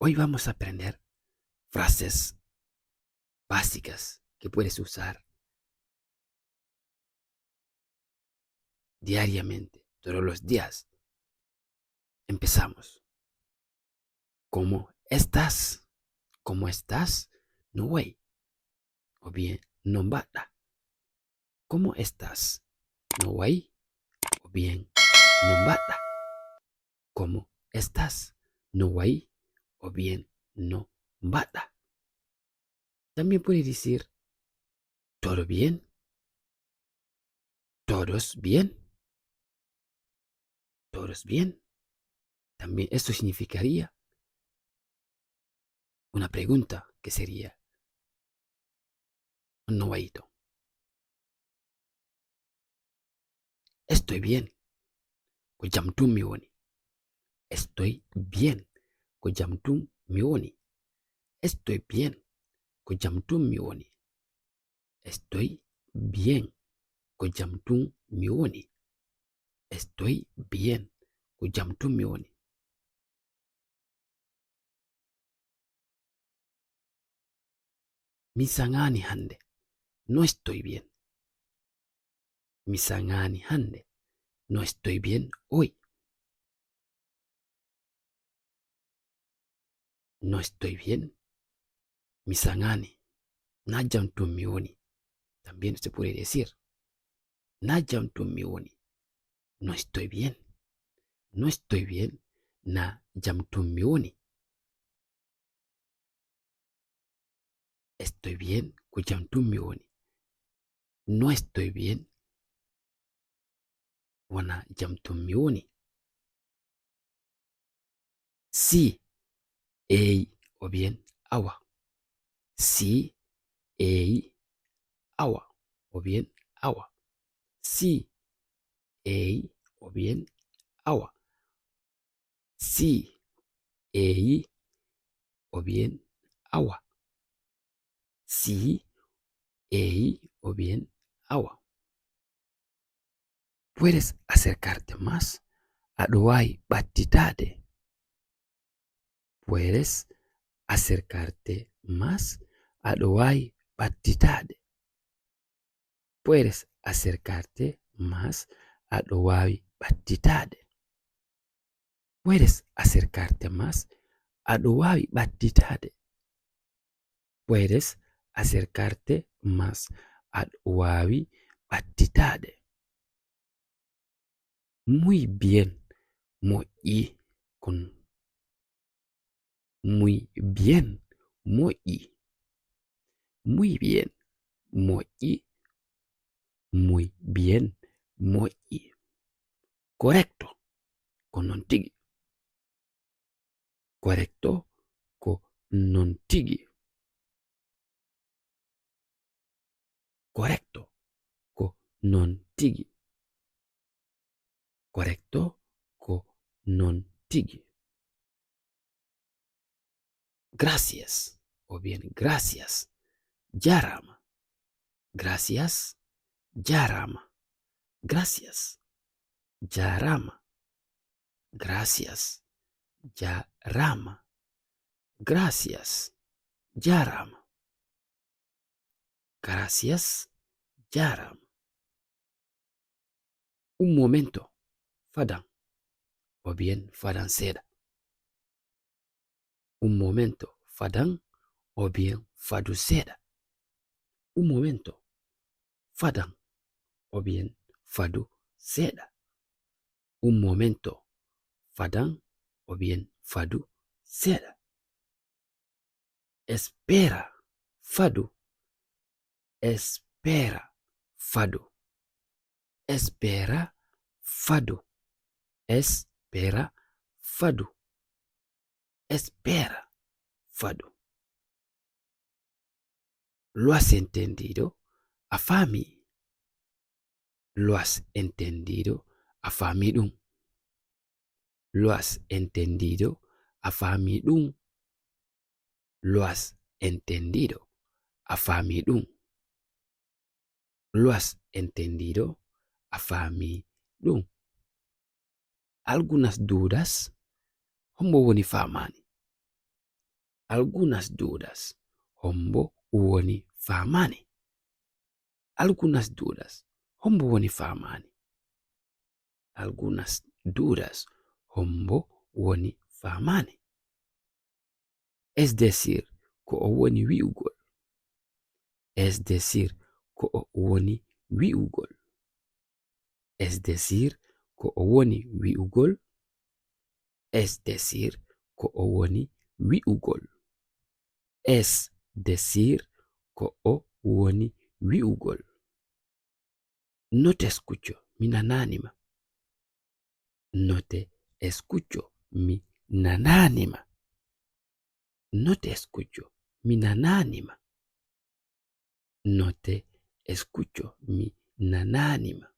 Hoy vamos a aprender frases básicas que puedes usar diariamente, todos los días. Empezamos. ¿Cómo estás? ¿Cómo estás? No way. O bien, no bata. ¿Cómo estás? No way. O bien, no bata. ¿Cómo estás? No way. O bien, no bata. También puedes decir, ¿todo bien? ¿Todos bien? ¿Todos bien? También esto significaría una pregunta que sería, no waito. Estoy bien. Kujamtum miwoni. Estoy bien. Kujamtum miwoni. Estoy bien. Kujamtum miwoni. Estoy bien. Kujamtum miwoni. Estoy bien. Kujamtum miwoni. Misangani hande. No estoy bien. Misangani hande. No estoy bien hoy. No estoy bien. Misangani. Najamtum miwoni. También se puede decir. Najamtum miwoni. No estoy bien. No estoy bien. Na jamtum miwoni. Estoy bien. Kujamtum miwoni. No estoy bien. Wana jamtum miwoni. Sí. Ei. O bien awa. Sí. Ei. Awa. O bien awa. Sí. Ei. O bien awa. Sí. Ei. O bien awa. Sí. Ei. O bien awa. Puedes acercarte más. Aduai batitade. Puedes acercarte más. Aduai batitade. Puedes acercarte más. Aduai batitade. Puedes acercarte más. Aduai batitade. Puedes acercarte más. Aduai batitade. Muy bien. Muy con muy bien. Muy bien. Muy bien. Muy correcto. Con non tigi. Correcto. Con non tigi. Correcto. Con non tigi. Correcto. Con non tigi. Gracias. O bien gracias. Yarama. Gracias. Yarama. Gracias. Yarama. Gracias. Yarama. Gracias. Yarama. Gracias. Yarama. Un momento. Fadan. O bien fadan seda. Un momento. Fadan. O bien fadu seda. Un momento. Fadan. O bien fadu seda. Un momento. Fadan. O bien fadu seda. Espera. Fadu. Espera. Fadu. Espera. Fadu. Espera. Fadu. Espera. Fadu. ¿Lo has entendido? Afami. ¿Lo has entendido? Afamidun. ¿Lo has entendido? Afamidun. ¿Lo has entendido? Afamidun. ¿Lo has entendido? Afamidun. Algunas dudas. Hombo woni famani. algunas dudas hombo woni famani. Algunas dudas hombo woni famani. Algunas dudas hombo woni famani. Es decir, ko o woni wi'ugol. Es decir, ko o woni wi'ugol. Es decir, ko o woni wi'ugol. Es decir, ko o woni wi'ugol. Es decir, ko o woni wi'ugol. No te escucho, mi nanánima. No te escucho, mi nanánima. No te escucho, mi nanánima. No te escucho, mi nanánima.